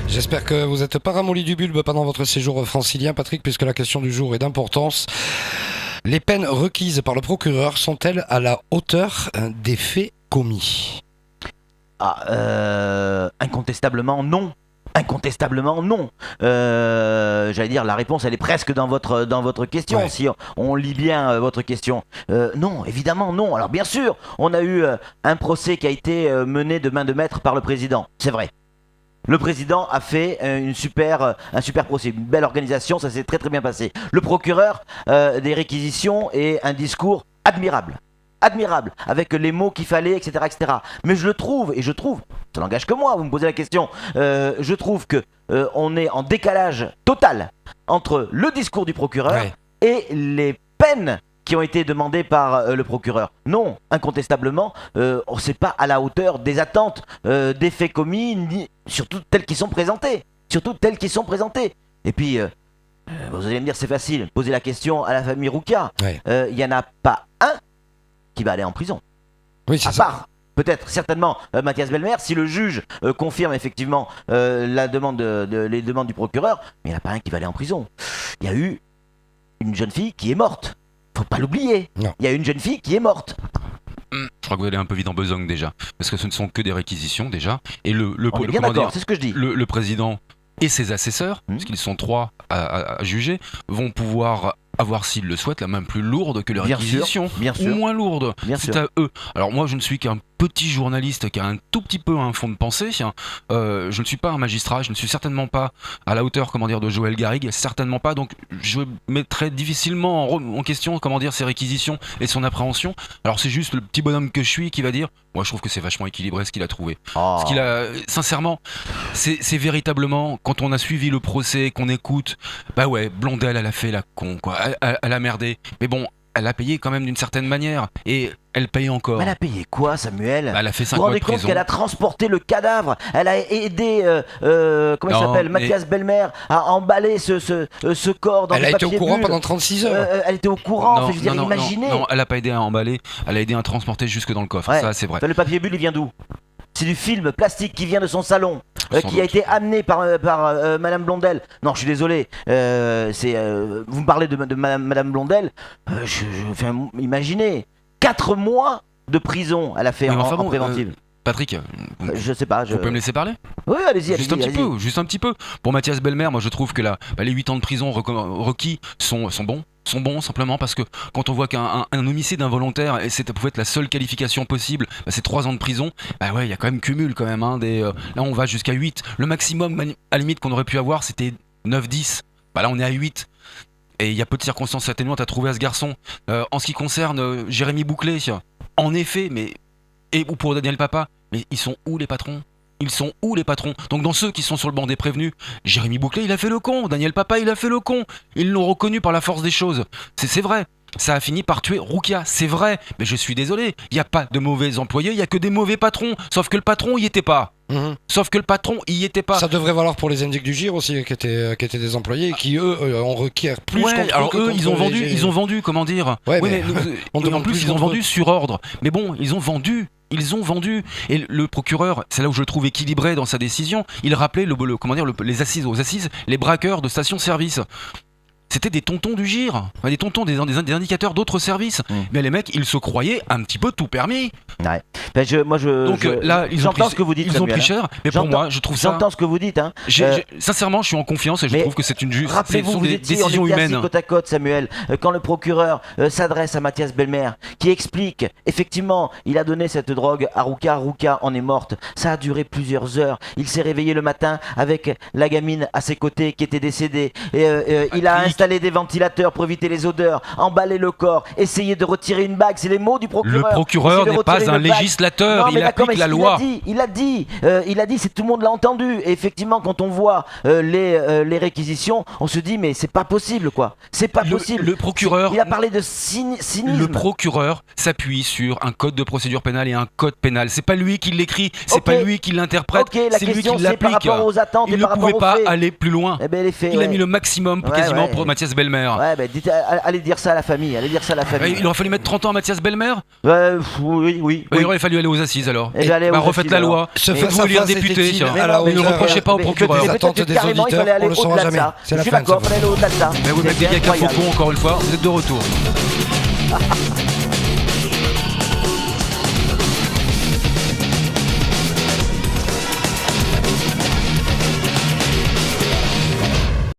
J'espère que vous n'êtes pas ramolli du bulbe pendant votre séjour francilien, Patrick, puisque la question du jour est d'importance. Les peines requises par le procureur sont-elles à la hauteur des faits commis ? Incontestablement non. Incontestablement non. J'allais dire, la réponse elle est presque dans votre question, ouais. Si on lit bien votre question. Non, évidemment non. Alors bien sûr, on a eu un procès qui a été mené de main de maître par le président, c'est vrai. Le président a fait un super procès, une belle organisation, ça s'est très très bien passé. Le procureur, des réquisitions et un discours admirable, avec les mots qu'il fallait, etc., etc. Mais je trouve, ça n'engage que moi, vous me posez la question, je trouve que on est en décalage total entre le discours du procureur et les peines qui ont été demandées par le procureur. Non, incontestablement, c'est pas à la hauteur des attentes des faits commis, surtout tels qu'ils sont présentés. Et puis, vous allez me dire, c'est facile, poser la question à la famille Roukia. Il n'y en a pas un qui va aller en prison. Oui, c'est à part, peut-être, certainement, Mathias Belmer, si le juge confirme effectivement les demandes du procureur, mais il n'y en a pas un qui va aller en prison. Il y a eu une jeune fille qui est morte. Faut pas l'oublier. Il y a une jeune fille qui est morte. Je crois que vous allez un peu vite en besogne déjà, parce que ce ne sont que des réquisitions déjà. Et on est bien d'accord, c'est ce que je dis. Le président et ses assesseurs, parce qu'ils sont 3 à juger, vont pouvoir avoir, s'ils le souhaitent, la main plus lourde que les réquisitions, ou moins lourde. C'est à eux. Alors moi, je ne suis qu'un petit journaliste qui a un tout petit peu un fond de pensée. Je ne suis pas un magistrat, je ne suis certainement pas à la hauteur, de Joël Garrigue, certainement pas. Donc je mettrais difficilement en question, ces réquisitions et son appréhension. Alors c'est juste le petit bonhomme que je suis qui va dire, moi je trouve que c'est vachement équilibré ce qu'il a trouvé. Ce qu'il a, sincèrement, c'est véritablement, quand on a suivi le procès, qu'on écoute, Blondel, elle a fait la con, quoi. Elle a merdé. Mais bon, elle a payé quand même d'une certaine manière. Et elle paye encore. Mais elle a payé quoi, Samuel ? Elle a fait 5 mois de prison. Vous vous rendez compte qu'elle a transporté le cadavre ? Elle a aidé, Mathias Belmer à emballer ce corps dans le papier bulle. Elle a été au courant pendant 36 heures. Elle était au courant, imaginez. Non, elle a pas aidé à emballer, elle a aidé à transporter jusque dans le coffre. Ça, c'est vrai. Le papier bulle, il vient d'où ? C'est du film plastique qui vient de son salon, qui a été amené par Madame Blondel. Non, je suis désolé. Vous me parlez de Madame Blondel. Imaginez, 4 mois de prison elle a fait en préventive. Patrick, je sais pas. Vous pouvez me laisser parler ? Oui, allez-y. Juste un petit peu. Pour Mathias Belmer, moi je trouve que les 8 ans de prison requis sont bons. Simplement parce que quand on voit qu'un homicide involontaire, et c'est pouvait être la seule qualification possible, c'est 3 ans de prison, il y a quand même cumul quand même. Là on va jusqu'à 8. Le maximum à la limite qu'on aurait pu avoir c'était 9-10. Là on est à 8. Et il y a peu de circonstances atténuantes à trouver à ce garçon. En ce qui concerne Jérémy Bouclé, en effet, ou pour Daniel Papa, mais ils sont où les patrons ? Donc dans ceux qui sont sur le banc des prévenus, Jérémy Bouclé il a fait le con, Daniel Papa il a fait le con. Ils l'ont reconnu par la force des choses. C'est vrai. Ça a fini par tuer Roukia, c'est vrai. Mais je suis désolé, il n'y a pas de mauvais employés, il n'y a que des mauvais patrons. Sauf que le patron y était pas. Ça devrait valoir pour les indiques du GIR aussi, qui étaient des employés, qui eux ont requis plus contre alors eux, ils ont vendu, comment dire. En plus, ils ont vendu sur ordre. Mais bon, ils ont vendu. Et le procureur, c'est là où je le trouve équilibré dans sa décision, il rappelait les assises, les braqueurs de station-service. C'était des tontons du GIR, des tontons des indicateurs d'autres services. Mais les mecs, ils se croyaient un petit peu tout permis. Ouais. J'entends ce que vous dites. Ils ont pris cher, mais pour moi, je trouve ça. J'entends ce que vous dites. Sincèrement, je suis en confiance et je trouve que c'est une juste. Rappelez-vous, vous étiez en exercice côte à côte, Samuel, quand le procureur s'adresse à Mathias Belmer, qui explique, effectivement, il a donné cette drogue à Roukia en est morte. Ça a duré plusieurs heures. Il s'est réveillé le matin avec la gamine à ses côtés qui était décédée. Et il a installé installer des ventilateurs pour éviter les odeurs, emballer le corps, essayer de retirer une bague, c'est les mots du procureur. Le procureur Essayer de n'est pas retirer un une bague. législateur, Non, mais il d'accord, applique mais la loi. Il a dit, c'est tout le monde l'a entendu. Et effectivement, quand on voit les réquisitions, on se dit mais c'est pas possible quoi. C'est pas possible. Le procureur. Il a parlé de cynisme. Le procureur s'appuie sur un code de procédure pénale et un code pénal. C'est pas lui qui l'écrit, c'est pas lui qui l'interprète, Ok, la c'est lui question qui c'est par l'applique. rapport aux attentes Il et ne par rapport pouvait aux pas faits. aller plus loin. Eh ben les faits. Il a ouais. mis le maximum Ouais, quasiment ouais. pour Mathias Belmer. Ouais, allez dire ça à la famille. Allez dire ça à la famille. Il aurait fallu mettre 30 ans à Mathias Belmer. Oui. Il aurait fallu aller aux assises alors. Eh ben, allez aux Refaites assises, la alors. loi. Ce Et face vous à lire face député. était-il tiens. à la Mais ne hauteur reprochez pas au Mais procureur. des peut-être attentes que des carrément, il auditeurs, fallait aller on le saura au-delà de jamais. ça. C'est la Je suis fin de d'accord, ça. il fallait aller au-delà de ça. Mais vous C'est mettez bien incroyable. Faucon encore une fois, vous êtes de retour.